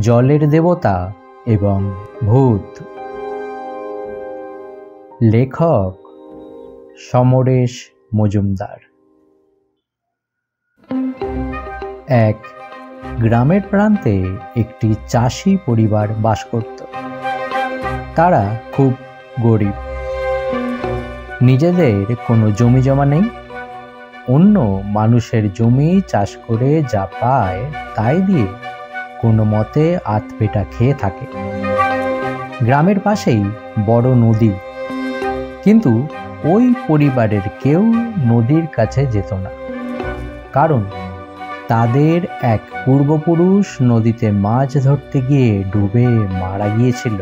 জলের দেবতা এবং ভূত। লেখক সমরেশ মজুমদার। এক গ্রামের প্রান্তে একটি চাষি পরিবার বাস করত। তারা খুব গরিব, নিজেদের কোনো জমি জমা নেই, অন্য মানুষের জমি চাষ করে যা পায় তাই দিয়ে কোনো মতে আধপেটা খেয়ে থাকে। গ্রামের পাশেই বড় নদী, কিন্তু ওই পরিবারের কেউ নদীর কাছে যেত না, কারণ তাদের এক পূর্বপুরুষ নদীতে মাছ ধরতে গিয়ে ডুবে মারা গিয়েছিল।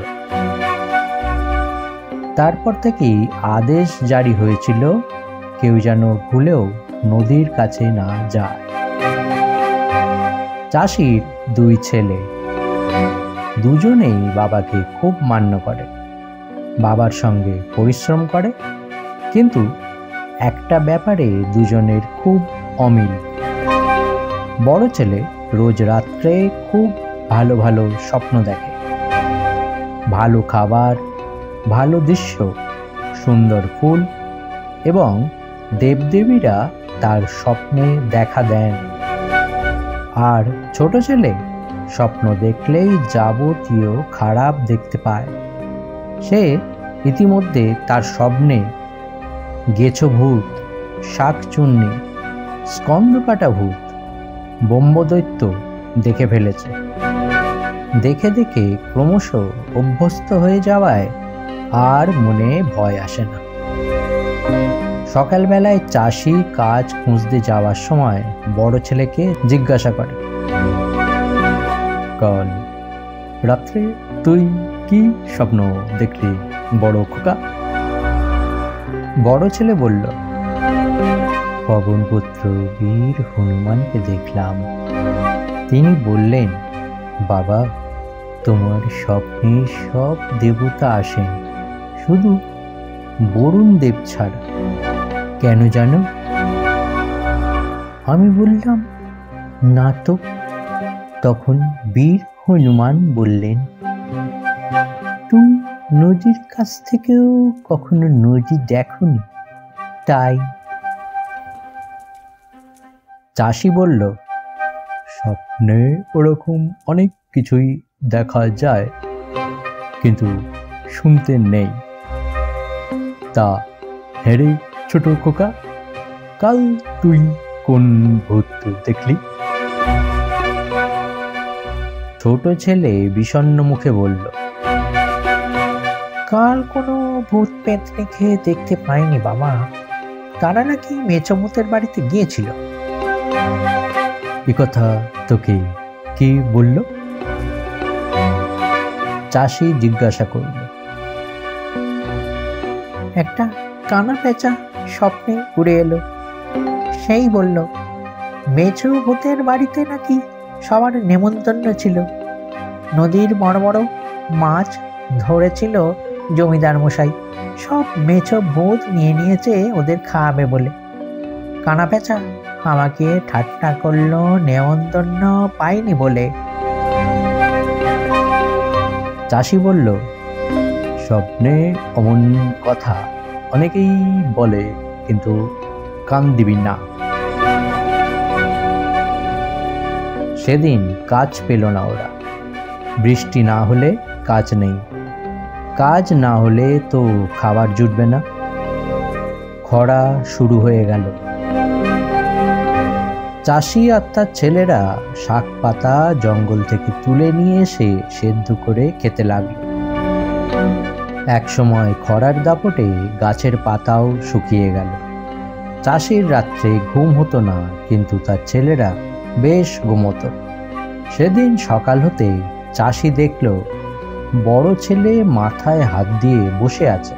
তারপর থেকেই আদেশ জারি হয়েছিল কেউ যেন ভুলেও নদীর কাছে না যায়। চাষির দুই ছেলে, দুজনেই বাবাকে খুব মান্য করে, বাবার সঙ্গে পরিশ্রম করে, কিন্তু একটা ব্যাপারে দুজনের খুব অমিল। বড় ছেলে রোজ রাত্রে খুব ভালো ভালো স্বপ্ন দেখে, ভালো খাবার, ভালো দৃশ্য, সুন্দর ফুল এবং দেবদেবীরা তার স্বপ্নে দেখা দেন। আর ছোট ছেলে স্বপ্ন দেখলেই যাবতীয় খারাপ দেখতে পায়। সে ইতিমধ্যে তার স্বপ্নে গেছো ভূত, শাকচুন্নি, স্কন্দকাটা ভূত, ব্রহ্মদৈত্য দেখে ফেলেছে। দেখে দেখে ক্রমশ অভ্যস্ত হয়ে যাওয়ায় আর মনে ভয় আসে না। সকালবেলায় চাষি কাজ খুঁজতে যাওয়ার সময় বড় ছেলেকে জিজ্ঞাসা করে, কাল রাত্রে তুই কি স্বপ্ন দেখলি বড় খোকা? বড় ছেলে বলল, পবনপুত্র বীর হনুমানকে দেখলাম। তিনি বললেন, বাবা, তোমার স্বপ্নে সব দেবতা আসেন, শুধু বরুণ দেব ছাড়া। কেন জানো? আমি বললাম, না তো। তখন বীর হনুমান বললেন, তুমি নদীর কাছ থেকেও কখনো নদী দেখোনি, তাই। চাষি বলল, স্বপ্নে ওরকম অনেক কিছুই দেখা যায়, কিন্তু শুনতে নেই। তা হেরে ছোট খোকা, কাল তুই কোন ভূত দেখলি? ছোট ছেলে বিষণ্ণ মুখে বলল, কাল কোনো ভূত পেতনিকে দেখতে পাইনি বাবা, তারা নাকি মেচোমতের বাড়িতে গিয়েছিল। এ কথা তোকে কি বলল? চাষি জিজ্ঞাসা করল। একটা কানা পেঁচা স্বপ্নে উড়ে এলো, সেই বলল মেচো ভূতের বাড়িতে নাকি সবার নেমন্তন্ন ছিল। নদীর বড় বড় মাছ ধরেছিল জমিদার মশাই, সব মেছো ভূত নিয়ে নিয়েছে ওদের খাওয়াবে বলে। কানা পেঁচা আমাকে ঠাট্টা করলো নেমন্তন্ন পাইনি বলে। চাষি বলল, স্বপ্নে অমন কথা অনেকেই বলে, কিন্তু কান দিবি না। সেদিন কাজ পেল না ওরা। বৃষ্টি না হলে কাজ নেই, কাজ না হলে তো খাবার জুটবে না। খরা শুরু হয়ে গেল। চাষি আর তার ছেলেরা শাক পাতা জঙ্গল থেকে তুলে নিয়ে এসে সেদ্ধ করে খেতে লাগলো। একসময় খরার দাপটে গাছের পাতাও শুকিয়ে গেল। চাষির রাত্রে ঘুম হতো না, কিন্তু তার ছেলেরা বেশ ঘুমোতো। সেদিন সকাল হতে চাষি দেখল বড় ছেলে মাথায় হাত দিয়ে বসে আছে।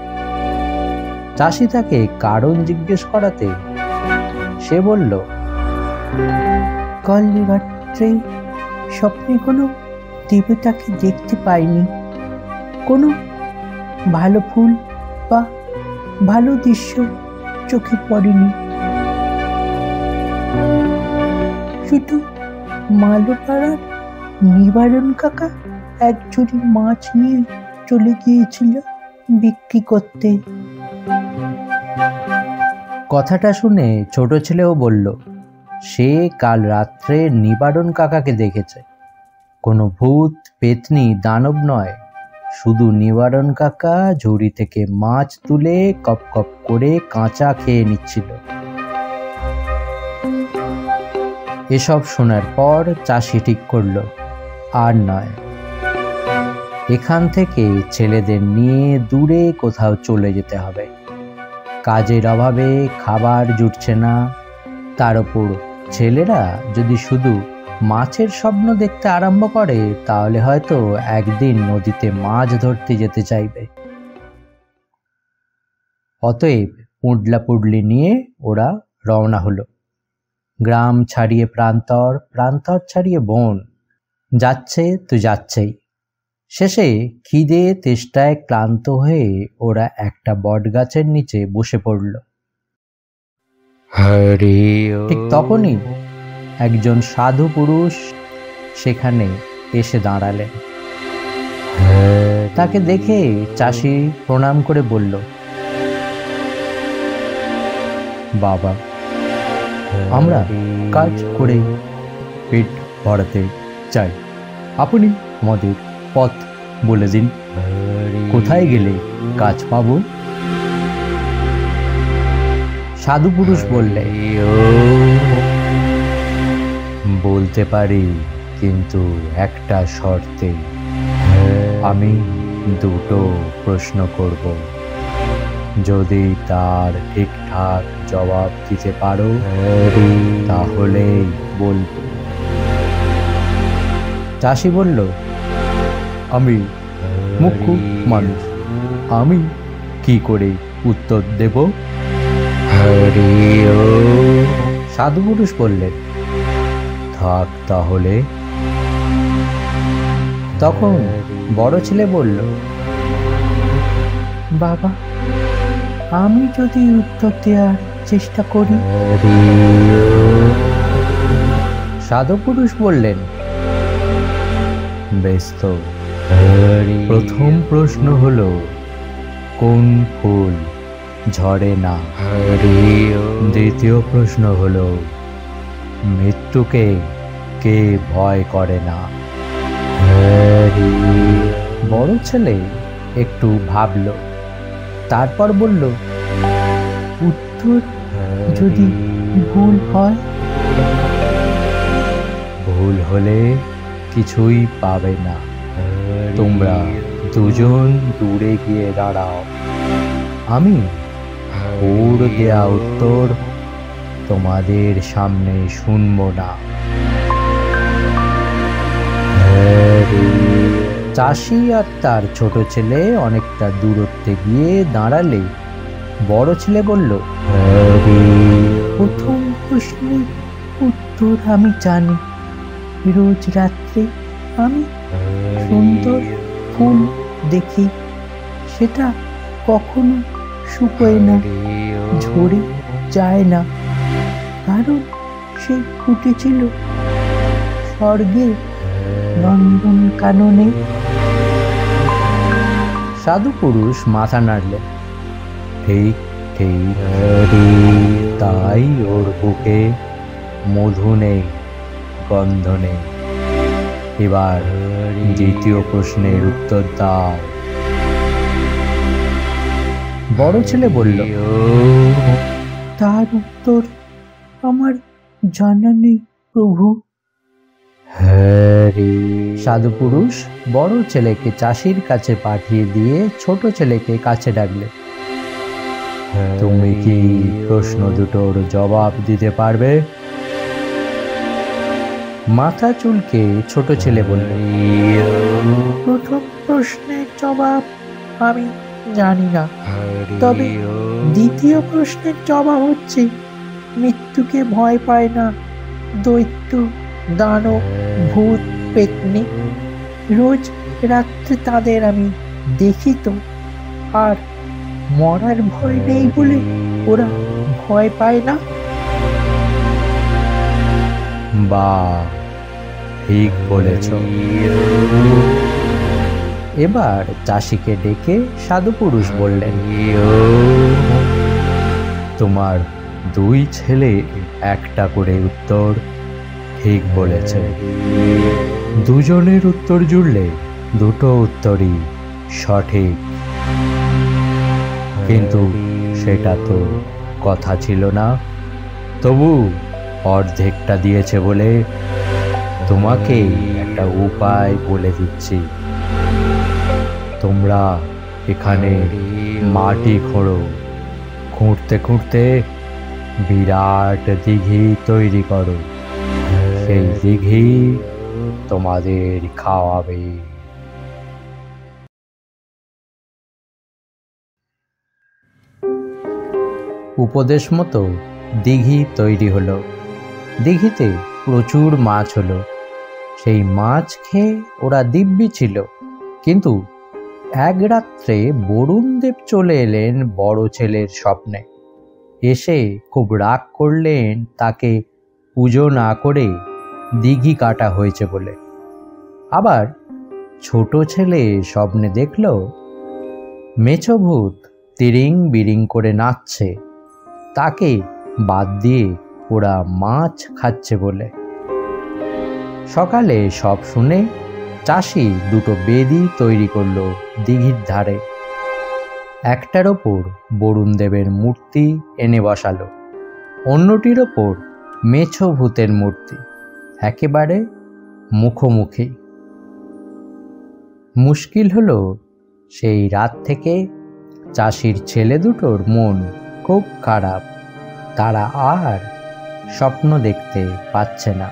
চাষি তাকে কারণ জিজ্ঞেস করাতে সে বলল, কাল রাত্রে স্বপ্নে কোনো দেবতাকে দেখতে পাইনি, কোনো ভালো ফুল বা ভালো দৃশ্য চোখে পড়েনি। শুধু মালোপাড়ার নিবারণ কাকা এক ঝুড়ি মাছ নিয়ে চলে গিয়েছিল বিক্রি করতে। কথাটা শুনে ছোট ছেলেও বলল, সে কাল রাত্রে নিবারণ কাকাকে দেখেছে। কোনো ভূত পেতনি দানব নয়, শুধু নিবারণ কাকা ঝুড়ি থেকে মাছ তুলে কপ কপ করে কাঁচা খেয়ে নিচ্ছিল। এসব শোনার পর চাষি ঠিক করলো, আর নয়, এখান থেকে ছেলেদের নিয়ে দূরে কোথাও চলে যেতে হবে। কাজের অভাবে খাবার জুটছে না, তার উপর ছেলেরা যদি শুধু মাছের স্বপ্ন দেখতে আরম্ভ করে তাহলে হয়তো একদিন নদীতে মাছ ধরতে যেতে চাইবে। অতএব পুডলা পুডলি নিয়ে ওরা রওনা হলো। গ্রাম ছাড়িয়ে প্রান্তর, প্রান্তর ছাড়িয়ে বন, যাচ্ছে তো যাচ্ছেই। শেষে খিদে তেষ্টায় ক্লান্ত হয়ে ওরা একটা বটগাছের নিচে বসে পড়ল। ঠিক তখনই একজন সাধু পুরুষ সেখানে এসে দাঁড়ালেন। তাকে দেখে চাষি প্রণাম করে বলল, বাবা, আমরা কাজ করে পেট ভরাতে চাই, আপনি আমাদের পথ বলে দিন, কোথায় গেলে কাজ পাবো? সাধু পুরুষ বললে, বলতে পারি, কিন্তু একটা শর্তে। আমি দুটো প্রশ্ন করব, যদি তার ঠিকঠাক জবাব দিতে পারো তাহলেই বলবো। চাষি বলল, আমি মূর্খ মানুষ, আমি কি করে উত্তর দেব? সাধু পুরুষ বললেন, থাক তাহলে। তখন বড় ছেলে বলল, বাবা, আমি যদি উত্তর দেওয়ার চেষ্টা করি? সাধু পুরুষ বললেন, বেশ তো, প্রথম প্রশ্ন হলো, কোন ফুল ঝরে না? দ্বিতীয় প্রশ্ন হলো, মৃত্যুকে কে ভয় করে না? বড় ছেলে একটু ভাবল, তারপর বলল, উত্তর যদি ভুল হয়? ভুল হলে কিছুই পাবে না, তোমরা দুজন দূরে গিয়ে দাঁড়াও, আমি ওর দেয়া উত্তর তোমাদের সামনে শুনব না। চাষি আর তার ছোট ছেলে অনেকটা দূরত্বে গিয়ে দাঁড়ালে বড় ছেলে বলল, প্রথম প্রশ্নের উত্তর আমি জানি। রোজ রাত্রে আমি সুন্দর ফুল দেখি, সেটা কখনো শুকোয় না, ঝরে যায় না, কারণ সে ফুটেছিল স্বর্গে নন্দন কাননে। সাধু পুরুষ মাথা নাড়লেন, ঠিক ঠিক, তাই ওর বুকে মধু নেই, গন্ধ নেই। এবার দ্বিতীয় প্রশ্নের উত্তর দাও। বড় ছেলে বলল, তার উত্তর আমার জানা নেই প্রভু। সাধু পুরুষ বড় ছেলেকে চাষির কাছে পাঠিয়ে দিয়ে ছোট ছেলেকে কাছে ডাকলে, তুমি কি প্রশ্ন দুটোর জবাব দিতে পারবে? মাথা চুলকে ছোট ছেলে বলল, প্রথম প্রশ্নের জবাব আমি জানি না, তবে দ্বিতীয় প্রশ্নের জবাব হচ্ছে, মৃত্যুকে ভয় পায় না দৈত্য, দানব, ভূত, পেতনি। রোজ রাত্রে তাদের আমি দেখি তো, আর মরার ভয় নেই বলে ওরা ভয় পায় না। বাহ, ঠিক বলেছ। এবার চাষিকে ডেকে সাধুপুরুষ বললেন, তোমার দুই ছেলে একটা করে উত্তর ঠিক বলেছে। দুজনের উত্তর জুড়লে দুটো উত্তরই সঠিক। কিন্তু সেটা তো কথা ছিল না। তবু অর্ধেকটা দিয়েছে বলে তোমাকে একটা উপায় বলে দিচ্ছি। তোমরা এখানে মাটি খোঁড়ো, খুঁড়তে খুঁড়তে বিরাট দিঘি তৈরি করো। সেই দিঘি তোমাদের খাওয়াবে। উপদেশ মতো দিঘি তৈরি হলো। দিঘিতে প্রচুর মাছ হলো। সেই মাছ খেয়ে ওরা দিব্যি ছিল। কিন্তু এক রাত্রে বরুণদেব চলে এলেন বড় ছেলের স্বপ্নে। এসে খুব রাগ করলেন তাকে পুজো না করে দিঘি কাটা হয়েছে বলে। আবার ছোট ছেলে স্বপ্নে দেখল মেছো ভূত তিরিং বিরিং করে নাচছে, তাকে বাদ দিয়ে ওরা মাছ খাচ্ছে বলে। সকালে সব শুনে চাষি দুটো বেদি তৈরি করলো দিঘির ধারে। একটার ওপর বরুণদেবের মূর্তি এনে বসালো, অন্যটির ওপর মেছো ভূতের মূর্তি, একেবারে মুখোমুখি। মুশকিল হলো সেই রাত থেকে চাষির ছেলে দুটোর মন খুব খারাপ। তারা আর স্বপ্ন দেখতে পাচ্ছে না।